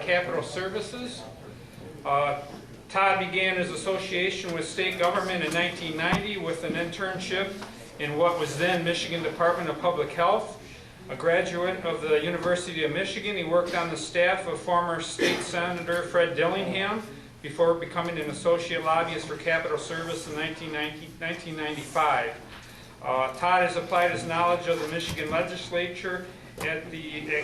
Capital Services. Todd began his association with state government in 1990 with an internship in what was then Michigan Department of Public Health. A graduate of the University of Michigan, he worked on the staff of former State Senator Fred Dillingham before becoming an associate lobbyist for Capital Service in 1995. Todd has applied his knowledge of the Michigan legislature at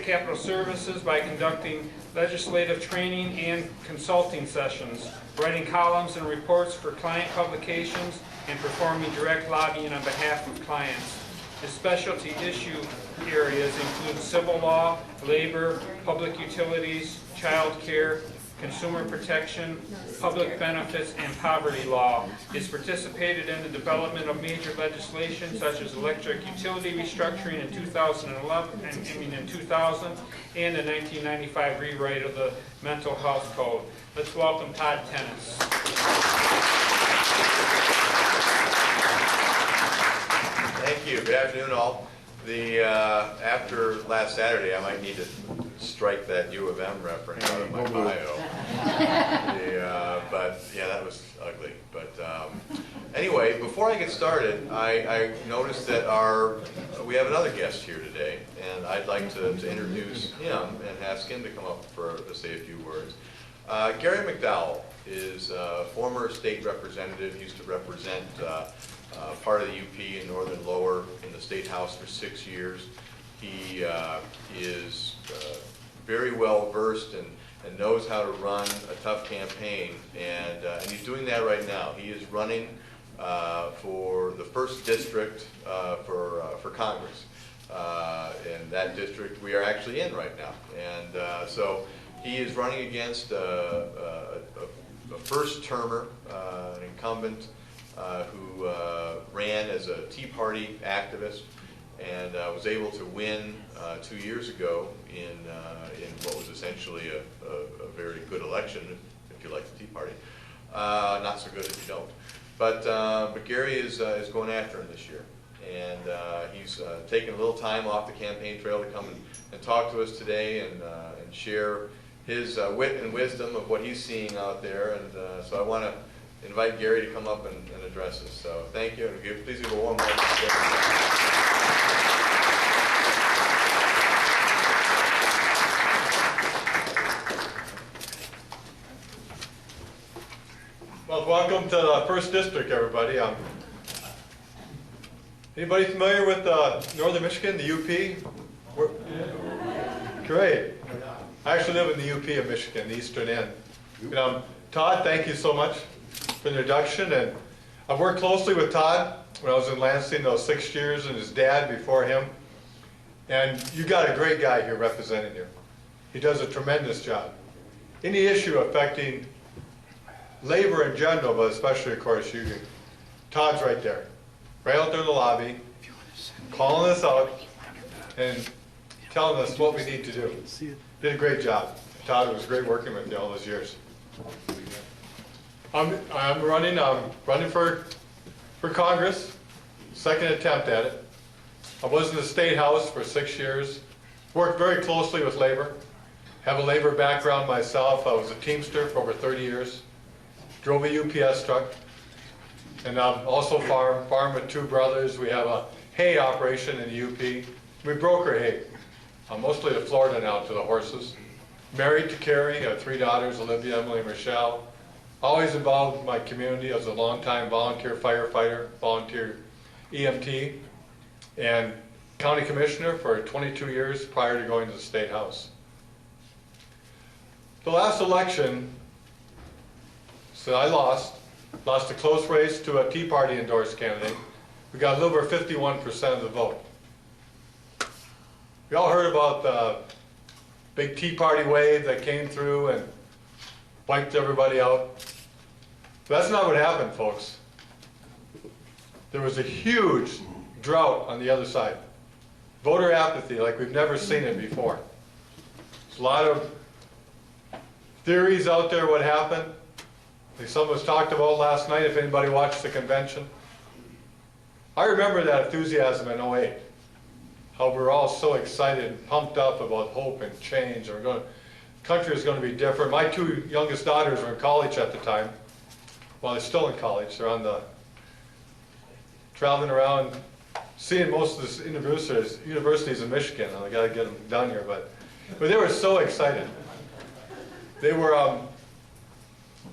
Capital Services by conducting legislative training and consulting sessions, writing columns and reports for client publications, and performing direct lobbying on behalf of clients. His specialty issue areas include civil law, labor, public utilities, child care, consumer protection, public benefits, and poverty law. He's participated in the development of major legislation such as electric utility restructuring in 2000 and the 1995 rewrite of the Mental Health Code. Let's welcome Todd Tennis. Thank you. Good afternoon, all. After last Saturday, I might need to strike that U of M reference out of my bio. But yeah, that was ugly. But anyway, before I get started, I noticed that we have another guest here today, and I'd like to introduce him and ask him to come up to say a few words. Gary McDowell is a former state representative. He used to represent part of the UP in Northern Lower in the State House for 6 years. He is very well versed and knows how to run a tough campaign, and he's doing that right now. He is running for the 1st District for Congress. And that district we are actually in right now. And so he is running against a first-termer, an incumbent who ran as a Tea Party activist and was able to win 2 years ago in what was essentially a very good election, if you like the Tea Party. Not so good if you don't. But Gary is going after him this year. And he's taken a little time off the campaign trail to come and talk to us today and share his wit and wisdom of what he's seeing out there. And so I want to invite Gary to come up and address us. So thank you, and please give a warm welcome to Gary. Well, welcome to the 1st District, everybody. Anybody familiar with Northern Michigan, the UP? Great. I actually live in the UP of Michigan, the eastern end. Todd, thank you so much for the introduction. And I've worked closely with Todd when I was in Lansing those 6 years, and his dad before him. And you got a great guy here representing you. He does a tremendous job. Any issue affecting labor in general, but especially, of course, you, Todd's right there. Right out there in the lobby, calling us out and telling us what we need to do. Did a great job. Todd, it was great working with you all those years. I'm running for Congress, 2nd attempt at it. I was in the State House for 6 years, worked very closely with labor, have a labor background myself. I was a Teamster for over 30 years, drove a UPS truck, and also farm with 2 brothers. We have a hay operation in the UP. We broker hay, mostly to Florida now, to the horses. Married to Carrie, got 3 daughters, Olivia, Emily, and Michelle. Always involved in my community as a longtime volunteer firefighter, volunteer EMT, and county commissioner for 22 years prior to going to the State House. The last election, so I lost a close race to a Tea Party endorsed candidate. We got a little over 51% of the vote. We all heard about the big Tea Party wave that came through and wiped everybody out. But that's not what happened, folks. There was a huge drought on the other side. Voter apathy like we've never seen it before. There's a lot of theories out there what happened. I think some was talked about last night if anybody watched the convention. I remember that enthusiasm in '08. How we were all so excited and pumped up about hope and change. And we're going to country was going to be different. My two youngest daughters were in college at the time. Well, they're still in college. They're on the traveling around, seeing most of the universities in Michigan. I got to get them down here, but they were so excited. They were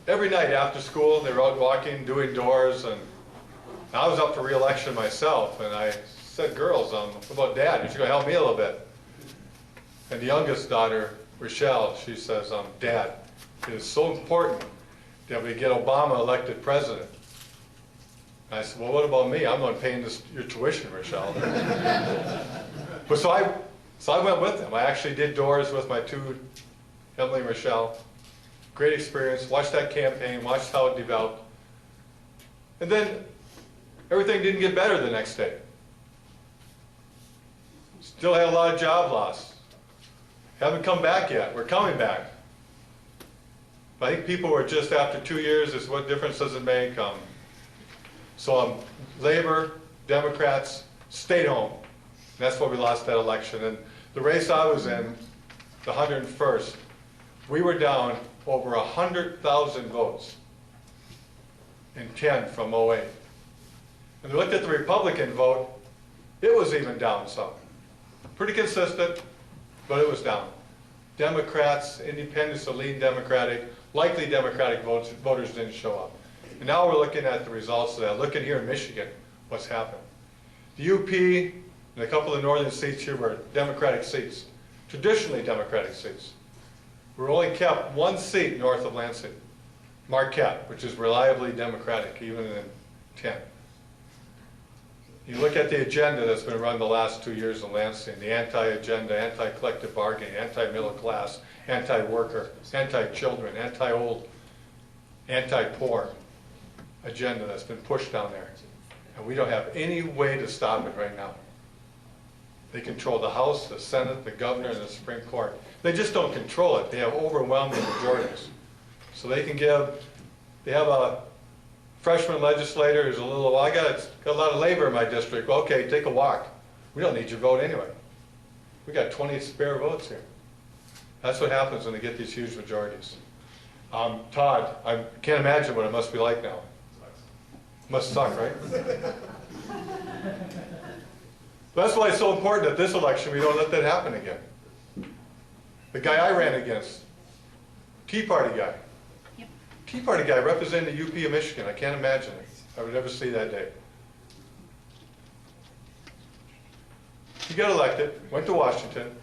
every night after school. They were out walking, doing doors, and I was up for re-election myself. And I said, "Girls, what about Dad? You're going to help me a little bit." And the youngest daughter, Rochelle, she says, "Dad, it is so important that we get Obama elected president." And I said, "Well, what about me? I'm not paying your tuition, Rochelle." But so I went with them. I actually did doors with my two, Emily and Rochelle. Great experience. Watched that campaign, watched how it developed. And then everything didn't get better the next day. Still had a lot of job loss. Haven't come back yet. We're coming back. I think people were just after 2 years, is what difference does it make? So Labor, Democrats stayed home. And that's why we lost that election. And the race I was in, the 101st, we were down over 100,000 votes in 10 from 08. And we looked at the Republican vote, it was even down some. Pretty consistent, but it was down. Democrats, independents, the lean Democratic, likely Democratic voters didn't show up. And now we're looking at the results of that. Looking here in Michigan, what's happened. The UP and a couple of northern seats here were Democratic seats, traditionally Democratic seats. We're only kept one seat north of Lansing, Marquette, which is reliably Democratic, even in 10. You look at the agenda that's been run the last 2 years in Lansing, the anti-agenda, anti-collective bargaining, anti-middle class, anti-worker, anti-children, anti-old, anti-poor agenda that's been pushed down there. And we don't have any way to stop it right now. They control the House, the Senate, the governor, and the Supreme Court. They just don't control it. They have overwhelming majorities. So they have a freshman legislator who's a little, "Well, I got a lot of labor in my district." Well, okay, take a walk. We don't need your vote anyway. We got 20 spare votes here. That's what happens when they get these huge majorities. Todd, I can't imagine what it must be like now. Must suck, right? That's why it's so important that this election we don't let that happen again. The guy I ran against, Tea Party guy. Yep. Tea Party guy representing the UP of Michigan. I can't imagine it. I would never see that day. He got elected, went to Washington,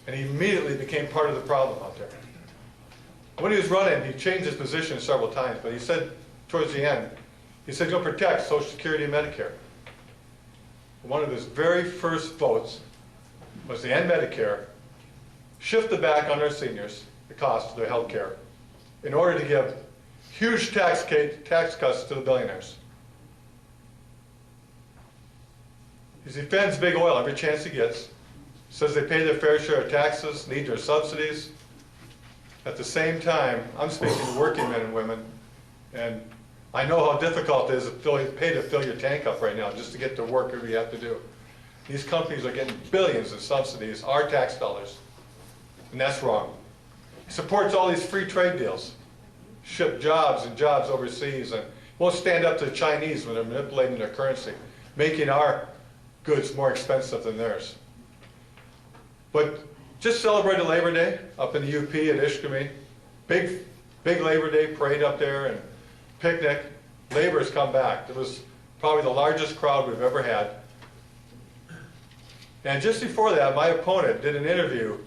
and he immediately became part of the problem out there. When he was running, he changed his position several times, but he said towards the end, he said, "You'll protect Social Security and Medicare." One of his very first votes was to end Medicare, shift it back on our seniors, the cost of their health care, in order to give huge tax cuts to the billionaires. He defends big oil every chance he gets, says they pay their fair share of taxes, need their subsidies. At the same time, I'm speaking to working men and women, and I know how difficult it is to pay to fill your tank up right now just to get to work that you have to do. These companies are getting billions in subsidies, our tax dollars, and that's wrong. He supports all these free trade deals, ship jobs and jobs overseas, and won't stand up to the Chinese when they're manipulating their currency, making our goods more expensive than theirs. But just celebrated Labor Day up in the UP at Ishkami. Big Labor Day parade up there and picnic. Labor has come back. It was probably the largest crowd we've ever had. And just before that, my opponent did an interview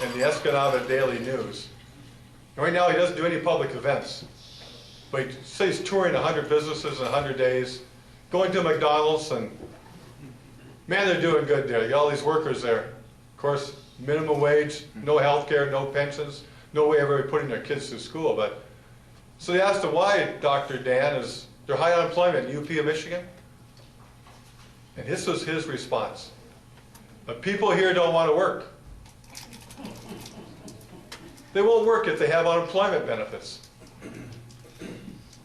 in the Escanaba Daily News. Right now, he doesn't do any public events. But he says he's touring 100 businesses in 100 days, going to McDonald's, and man, they're doing good there. You got all these workers there. Of course, minimum wage, no health care, no pensions, no way of ever putting their kids through school. But so they asked him why, Dr. Dan, is there high unemployment in UP of Michigan? And this was his response. But people here don't want to work. They won't work if they have unemployment benefits.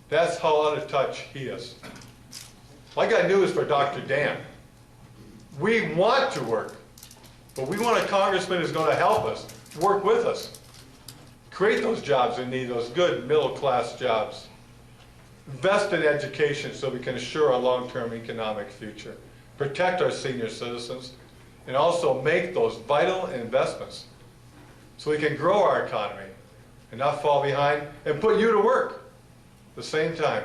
That's how out of touch he is. I got news for Dr. Dan. We want to work, but we want a congressman who's going to help us, work with us. Create those jobs in need, those good middle-class jobs. Invest in education so we can assure a long-term economic future. Protect our senior citizens, and also make those vital investments so we can grow our economy and not fall behind and put you to work at the same time.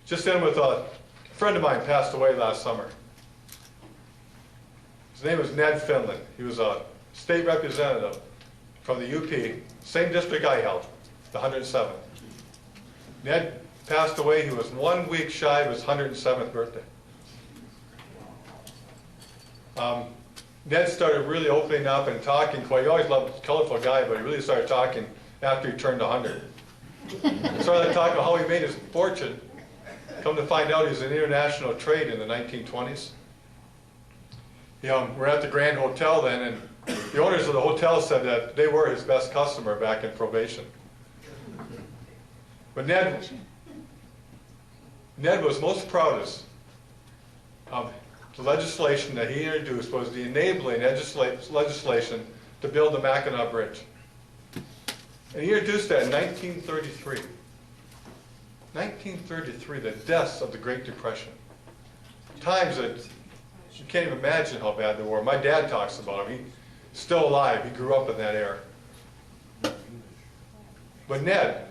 Just end with a friend of mine passed away last summer. His name was Ned Finland. He was a state representative from the UP, same district I held, the 107th. Ned passed away. He was 1 week shy of his 107th birthday. Ned started really opening up and talking. He always loved a colorful guy, but he really started talking after he turned 100. He started talking about how he made his fortune. Come to find out, he was in international trade in the 1920s. We're at the Grand Hotel then, and the owners of the hotel said that they were his best customer back in probation. But Ned was most proudest of the legislation that he introduced was the enabling legislation to build the Mackinac Bridge. And he introduced that in 1933. 1933, the deaths of the Great Depression. Times that you can't even imagine how bad they were. My dad talks about them. He's still alive. He grew up in that era. But Ned,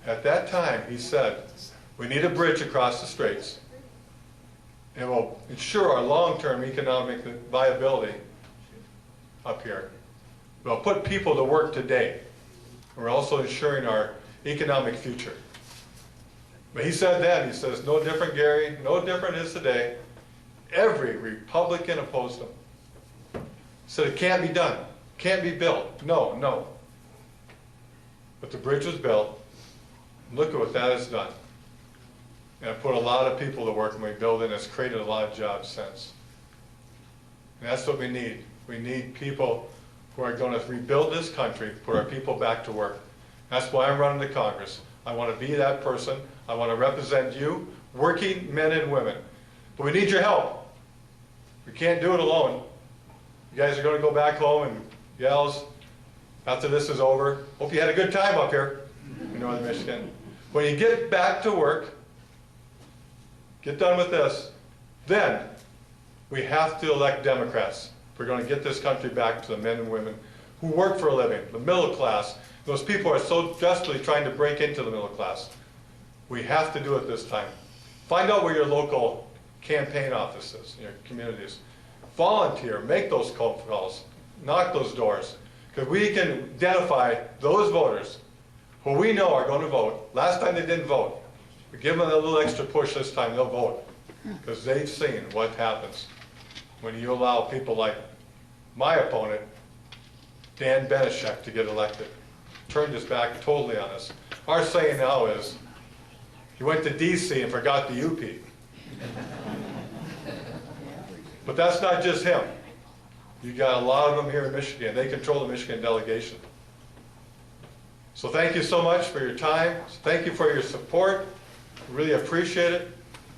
at that time, he said, we need a bridge across the straits. It will ensure our long-term economic viability up here. We'll put people to work today. We're also ensuring our economic future. But he said that, he says, no different, Gary, no different is today. Every Republican opposed him. Said it can't be done, can't be built. No. But the bridge was built. Look at what that has done. And it put a lot of people to work when we built it, and it's created a lot of jobs since. And that's what we need. We need people who are going to rebuild this country, put our people back to work. That's why I'm running to Congress. I want to be that person. I want to represent you, working men and women. But we need your help. We can't do it alone. You guys are going to go back home, and gals, after this is over, hope you had a good time up here in Northern Michigan. When you get back to work, get done with this, then we have to elect Democrats. We're going to get this country back to the men and women who work for a living, the middle class. Those people are so desperately trying to break into the middle class. We have to do it this time. Find out where your local campaign office is, in your communities. Volunteer, make those calls, knock those doors, because we can identify those voters who we know are going to vote. Last time they didn't vote. We give them a little extra push this time, they'll vote, because they've seen what happens when you allow people like my opponent, Dan Benishek, to get elected. Turned his back totally on us. Our saying now is, he went to DC and forgot the UP. But that's not just him. You got a lot of them here in Michigan. They control the Michigan delegation. So thank you so much for your time. Thank you for your support. Really appreciate it.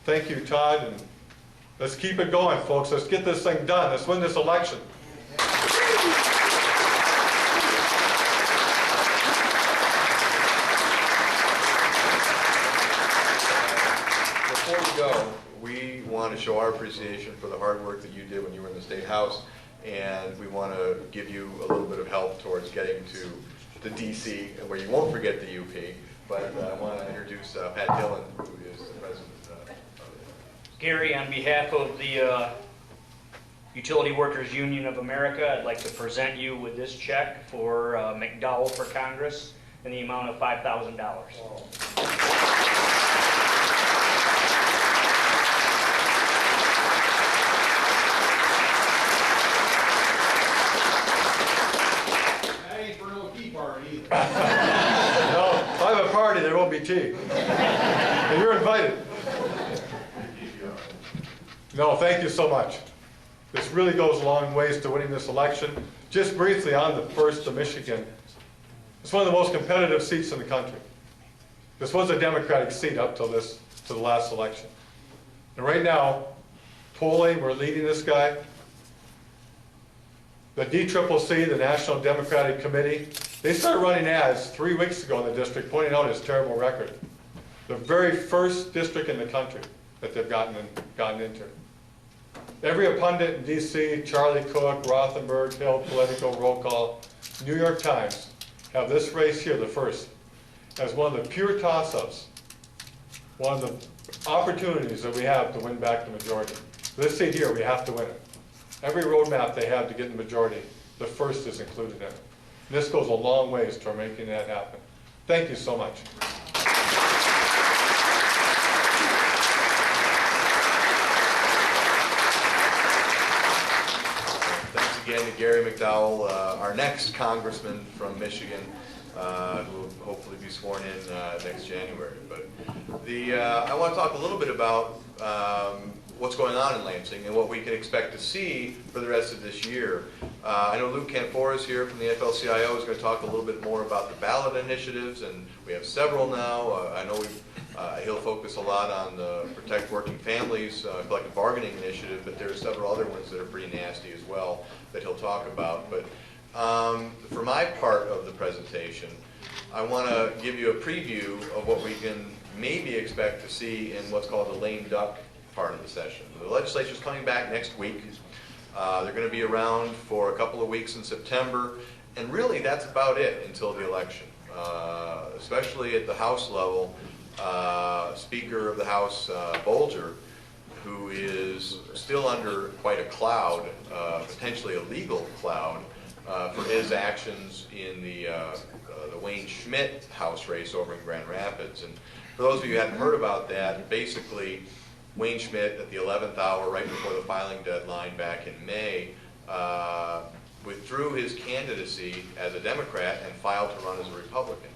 Thank you, Todd. And let's keep it going, folks. Let's get this thing done. Let's win this election. Before we go, we want to show our appreciation for the hard work that you did when you were in the State House, and we want to give you a little bit of help towards getting to the DC, where you won't forget the UP. But I want to introduce Pat Dillon, who is the president of Gary, on behalf of the Utility Workers Union of America, I'd like to present you with this check for McDowell for Congress in the amount of $5,000. No, if I have a party, there won't be tea. And you're invited. No, thank you so much. This really goes a long ways to winning this election. Just briefly on the 1st of Michigan, it's one of the most competitive seats in the country. This was a Democratic seat up till to the last election. And right now, polling, we're leading this guy. The DCCC, the National Democratic Committee, they started running ads 3 weeks ago in the district pointing out his terrible record. The very first district in the country that they've gotten into. Every pundit in DC, Charlie Cook, Rothenberg, Hill, Politico, Roll Call, New York Times, have this race here, the first, as one of the pure toss-ups, one of the opportunities that we have to win back the majority. This seat here, we have to win it. Every roadmap they have to get the majority, the first is included in it. And this goes a long ways toward making that happen. Thank you so much. Thanks again to Gary McDowell, our next congressman from Michigan, who will hopefully be sworn in next January. But I want to talk a little bit about what's going on in Lansing and what we can expect to see for the rest of this year. I know Luke Canfora is here from the AFL-CIO is going to talk a little bit more about the ballot initiatives, and we have several now. I know he'll focus a lot on the Protect Working Families collective bargaining initiative, but there are several other ones that are pretty nasty as well that he'll talk about. But for my part of the presentation, I want to give you a preview of what we can maybe expect to see in what's called the lame duck part of the session. The legislature's coming back next week. They're going to be around for a couple of weeks in September, and really that's about it until the election. Especially at the House level, Speaker of the House, Bolger, who is still under quite a cloud, potentially a legal cloud, for his actions in the Wayne Schmidt House race over in Grand Rapids. And for those of you who hadn't heard about that, basically Wayne Schmidt at the 11th hour, right before the filing deadline back in May, withdrew his candidacy as a Democrat and filed to run as a Republican.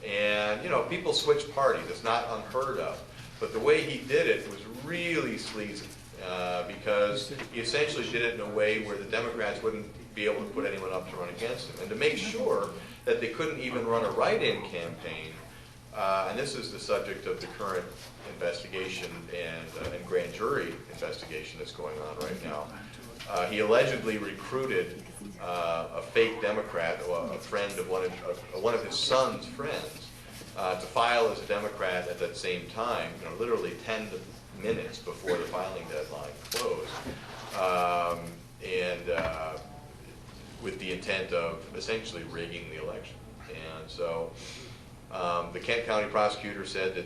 And, you know, people switch parties. It's not unheard of. But the way he did it was really sleazy because he essentially did it in a way where the Democrats wouldn't be able to put anyone up to run against him. And to make sure that they couldn't even run a write-in campaign, and this is the subject of the current investigation and grand jury investigation that's going on right now. He allegedly recruited a fake Democrat, a friend of one of his son's friends, to file as a Democrat at that same time, you know, literally 10 minutes before the filing deadline closed, with the intent of essentially rigging the election. And so the Kent County prosecutor said that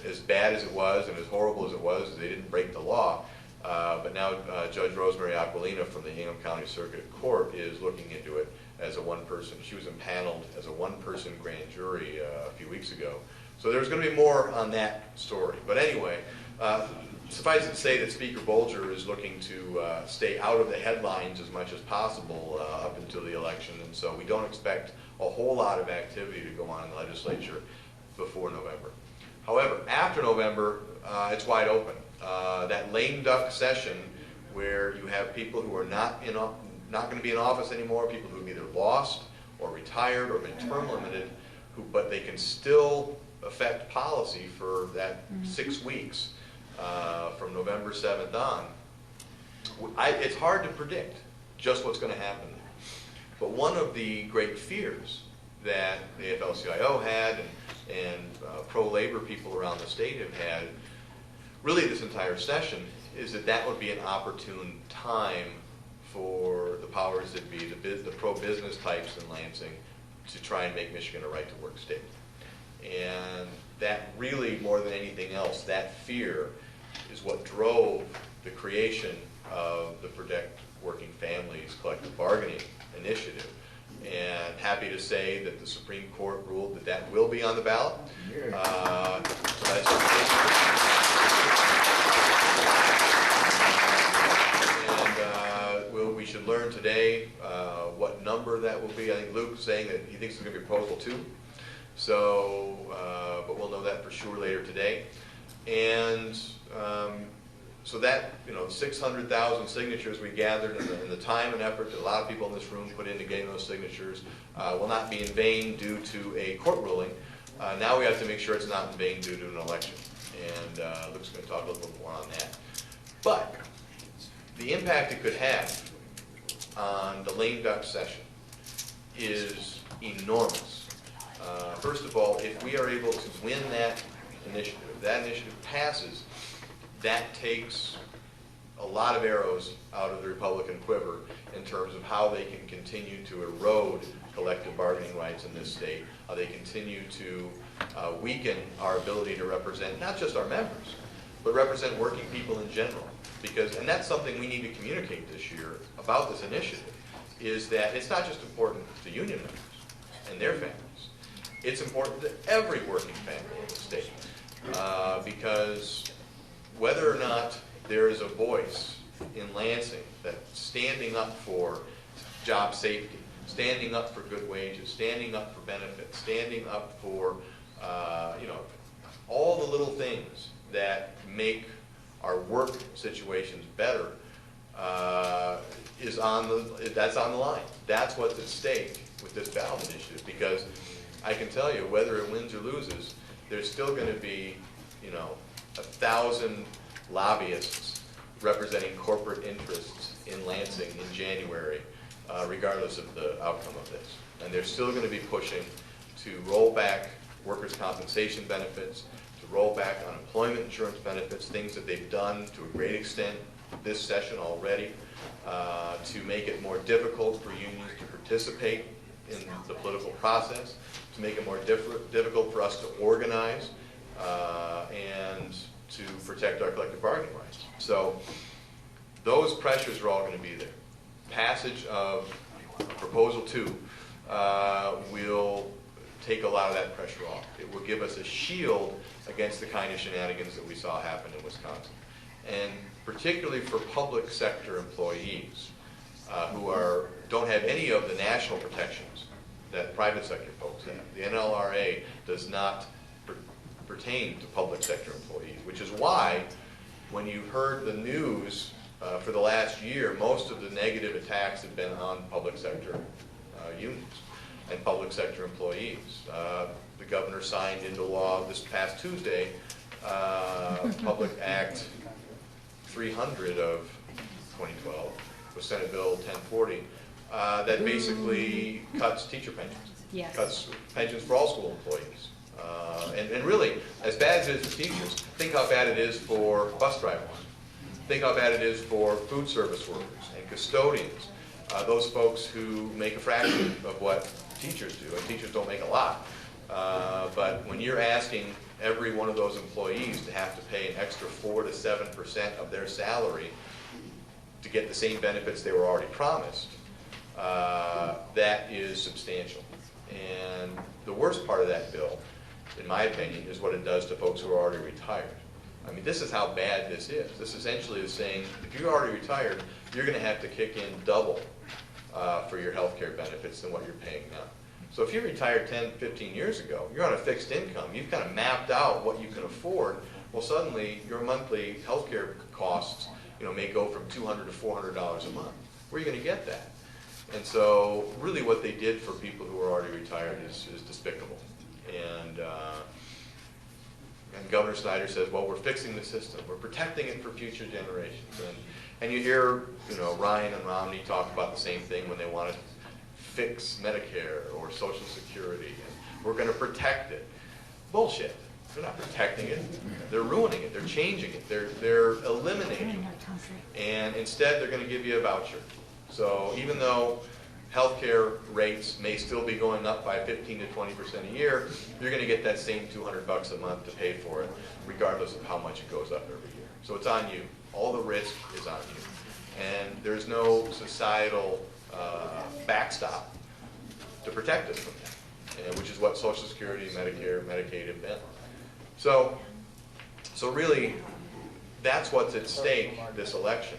as bad as it was and as horrible as it was, they didn't break the law. But now Judge Rosemary Aquilina from the Hingham County Circuit Court is looking into it as a one-person. She was impaneled as a one-person grand jury a few weeks ago. So there's going to be more on that story. But anyway, suffice it to say that Speaker Bolger is looking to stay out of the headlines as much as possible up until the election. And so we don't expect a whole lot of activity to go on in the legislature before November. However, after November, it's wide open. That lame duck session where you have people who are not going to be in office anymore, people who have either lost or retired or been term limited, but they can still affect policy for that 6 weeks from November 7th on. It's hard to predict just what's going to happen. But one of the great fears that the AFL-CIO had and pro-labor people around the state have had really this entire session is that would be an opportune time for the powers that be, the pro-business types in Lansing, to try and make Michigan a right-to-work state. And that really, more than anything else, that fear is what drove the creation of the Protect Working Families collective bargaining initiative. And happy to say that the Supreme Court ruled that will be on the ballot. So we should learn today what number that will be. I think Luke's saying that he thinks it's going to be proposal 2. So, but we'll know that for sure later today. And so that, 600,000 signatures we gathered and the time and effort that a lot of people in this room put into getting those signatures will not be in vain due to a court ruling. Now we have to make sure it's not in vain due to an election. And Luke's going to talk a little bit more on that. But the impact it could have on the lame duck session is enormous. First of all, if we are able to win that initiative, if that initiative passes, that takes a lot of arrows out of the Republican quiver in terms of how they can continue to erode collective bargaining rights in this state, how they continue to weaken our ability to represent not just our members, but represent working people in general. Because, and that's something we need to communicate this year about this initiative, is that it's not just important to union members and their families. It's important to every working family in the state. Because whether or not there is a voice in Lansing that's standing up for job safety, standing up for good wages, standing up for benefits, standing up for all the little things that make our work situations better, that's on the line. That's what's at stake with this ballot initiative, because I can tell you, whether it wins or loses, there's still going to be 1,000 lobbyists representing corporate interests in Lansing in January, regardless of the outcome of this. And they're still going to be pushing to roll back workers' compensation benefits, to roll back unemployment insurance benefits, things that they've done to a great extent this session already, to make it more difficult for unions to participate in the political process, to make it more difficult for us to organize, and to protect our collective bargaining rights. So those pressures are all going to be there. Passage of Proposal 2 will take a lot of that pressure off. It will give us a shield against the kind of shenanigans that we saw happen in Wisconsin. And particularly for public sector employees who don't have any of the national protections that private sector folks have. The NLRA does not pertain to public sector employees, which is why when you've heard the news for the last year, most of the negative attacks have been on public sector unions and public sector employees. The governor signed into law this past Tuesday Public Act 300 of 2012, with Senate Bill 1040, that basically cuts teacher pensions, Yes. cuts pensions for all school employees. And really, as bad as it is for teachers, think how bad it is for bus drivers. Think how bad it is for food service workers and custodians, those folks who make a fraction of what teachers do, and teachers don't make a lot. But when you're asking every one of those employees to have to pay an extra 4 to 7% of their salary to get the same benefits they were already promised, that is substantial. And the worst part of that bill, in my opinion, is what it does to folks who are already retired. I mean, this is how bad this is. This essentially is saying, if you're already retired, you're going to have to kick in double for your health care benefits than what you're paying now. So if you retired 10, 15 years ago, you're on a fixed income, you've kind of mapped out what you can afford, well, suddenly your monthly health care costs may go from $200 to $400 a month. Where are you going to get that? And so really what they did for people who are already retired is despicable. And Governor Snyder says, well, we're fixing the system. We're protecting it for future generations. And you hear Ryan and Romney talk about the same thing when they want to fix Medicare or Social Security, and we're going to protect it. Bullshit. They're not protecting it. They're ruining it. They're changing it. They're eliminating it. And instead, they're going to give you a voucher. So even though healthcare rates may still be going up by 15 to 20% a year, you're going to get that same $200 a month to pay for it, regardless of how much it goes up every year. So it's on you. All the risk is on you. And there's no societal backstop to protect us from that, which is what Social Security, Medicare, Medicaid have been. So really, that's what's at stake this election.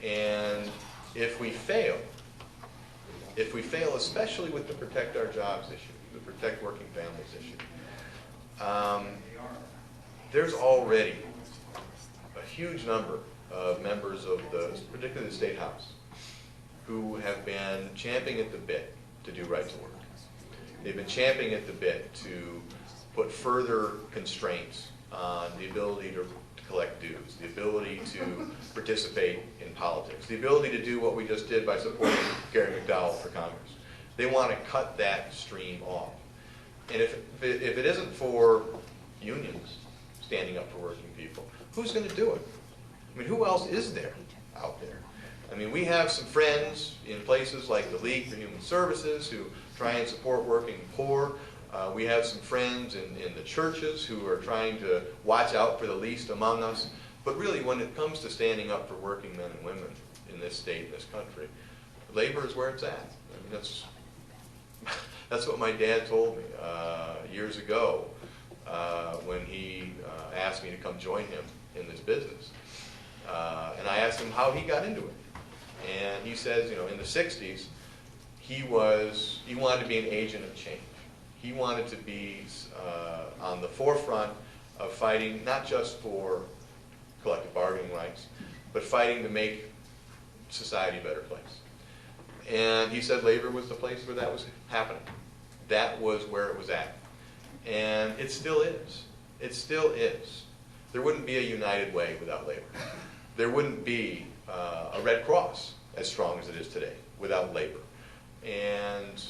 And if we fail, especially with the Protect Our Jobs issue, the Protect Working Families issue, there's already a huge number of members of particularly the State House, who have been champing at the bit to do right to work. They've been champing at the bit to put further constraints on the ability to collect dues, the ability to participate in politics, the ability to do what we just did by supporting Gary McDowell for Congress. They want to cut that stream off. And if it isn't for unions standing up for working people, who's going to do it? I mean, who else is there out there? I mean, we have some friends in places like the League for Human Services who try and support working poor. We have some friends in the churches who are trying to watch out for the least among us. But really, when it comes to standing up for working men and women in this state, in this country, labor is where it's at. I mean, that's what my dad told me years ago when he asked me to come join him in this business. And I asked him how he got into it. And he says, you know, in the 60s, he wanted to be an agent of change. He wanted to be on the forefront of fighting not just for collective bargaining rights, but fighting to make society a better place. And he said labor was the place where that was happening. That was where it was at. And it still is. It still is. There wouldn't be a United Way without labor. There wouldn't be a Red Cross as strong as it is today without labor. And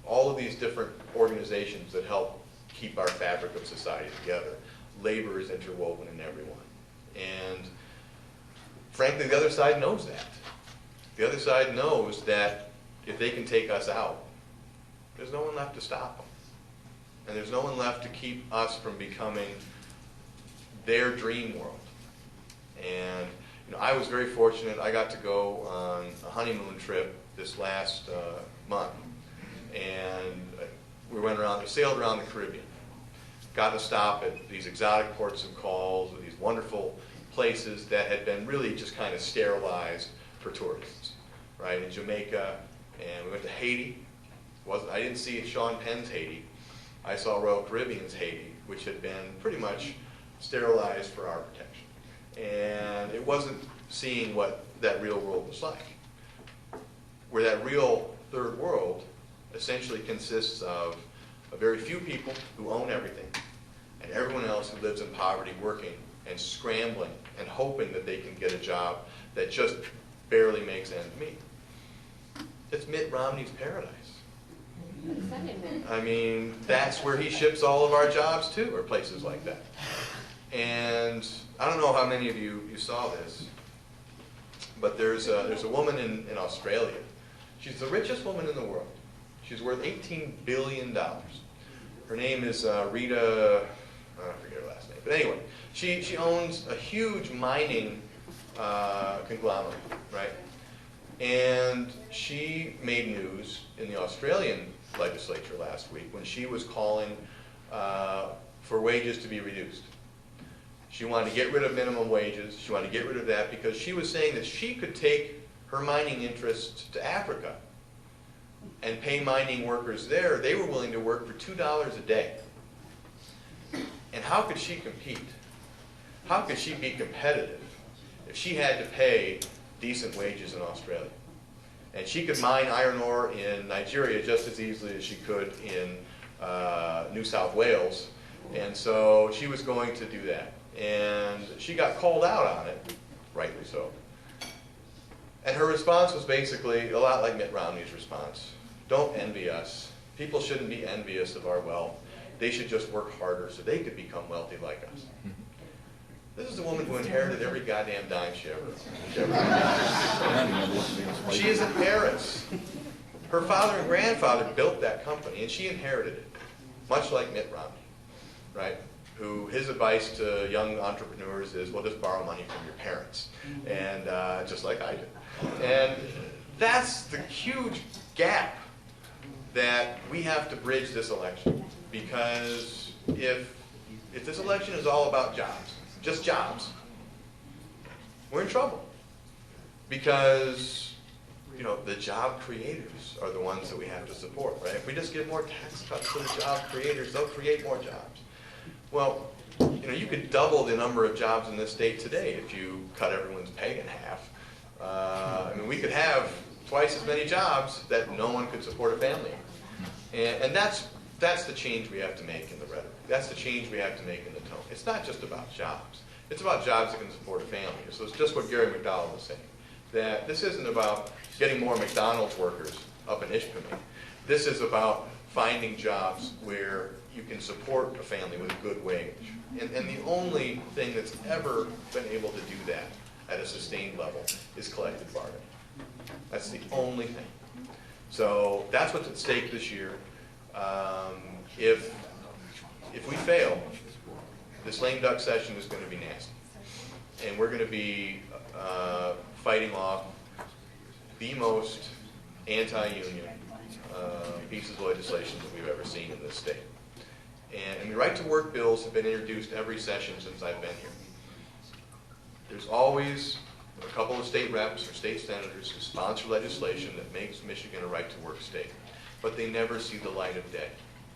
all of these different organizations that help keep our fabric of society together, labor is interwoven in everyone. And frankly, the other side knows that. The other side knows that if they can take us out, there's no one left to stop them. And there's no one left to keep us from becoming their dream world. And you know, I was very fortunate. I got to go on a honeymoon trip this last month. And we sailed around the Caribbean. Got to stop at these exotic ports and calls, these wonderful places that had been really just kind of sterilized for tourists, right? In Jamaica, and we went to Haiti. I didn't see Sean Penn's Haiti. I saw Royal Caribbean's Haiti, which had been pretty much sterilized for our protection. And it wasn't seeing what that real world was like. Where that real third world essentially consists of a very few people who own everything, and everyone else who lives in poverty working and scrambling and hoping that they can get a job that just barely makes ends meet. It's Mitt Romney's paradise. I mean, that's where he ships all of our jobs to, or places like that. And I don't know how many of you saw this, but there's a woman in Australia. She's the richest woman in the world. She's worth $18 billion. Her name is Rita, I forget her last name. But anyway, she owns a huge mining conglomerate, right? And she made news in the Australian legislature last week when she was calling for wages to be reduced. She wanted to get rid of minimum wages. She wanted to get rid of that because she was saying that she could take her mining interests to Africa and pay mining workers there. They were willing to work for $2 a day. And how could she compete? How could she be competitive if she had to pay decent wages in Australia? And she could mine iron ore in Nigeria just as easily as she could in New South Wales. And so she was going to do that. And she got called out on it, rightly so. And her response was basically a lot like Mitt Romney's response. Don't envy us. People shouldn't be envious of our wealth. They should just work harder so they could become wealthy like us. This is a woman who inherited every goddamn dime she ever had. She is an heiress. Her father and grandfather built that company, and she inherited it, much like Mitt Romney, right? Who his advice to young entrepreneurs is, well, just borrow money from your parents, and just like I did. And that's the huge gap that we have to bridge this election, because if this election is all about jobs, just jobs, we're in trouble. Because, you know, the job creators are the ones that we have to support, right? If we just give more tax cuts to the job creators, they'll create more jobs. Well, you know, you could double the number of jobs in this state today if you cut everyone's pay in half. I mean, we could have twice as many jobs that no one could support a family. And that's the change we have to make in the rhetoric. That's the change we have to make in the tone. It's not just about jobs. It's about jobs that can support a family. So it's just what Gary McDowell was saying, that this isn't about getting more McDonald's workers up in Ishpeming. This is about finding jobs where you can support a family with a good wage. And the only thing that's ever been able to do that at a sustained level is collective bargaining. That's the only thing. So that's what's at stake this year. If we fail, this lame duck session is going to be nasty. And we're going to be fighting off the most anti-union pieces of legislation that we've ever seen in this state. And the right-to-work bills have been introduced every session since I've been here. There's always a couple of state reps or state senators who sponsor legislation that makes Michigan a right-to-work state, but they never see the light of day.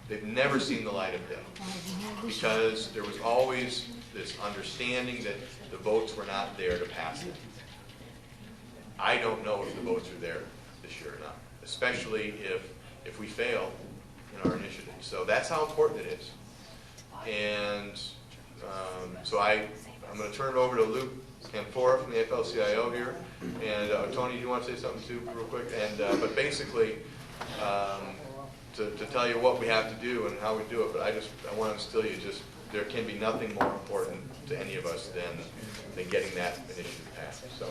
They've never seen the light of day because there was always this understanding that the votes were not there to pass it. I don't know if the votes are there this year or not, especially if we fail in our initiative. So that's how important it is. And so I'm going to turn it over to Luke Canfora from the AFL-CIO here. And Tony, do you want to say something too real quick? And but basically, to tell you what we have to do and how we do it, but I want to instill you just there can be nothing more important to any of us than getting that initiative passed. So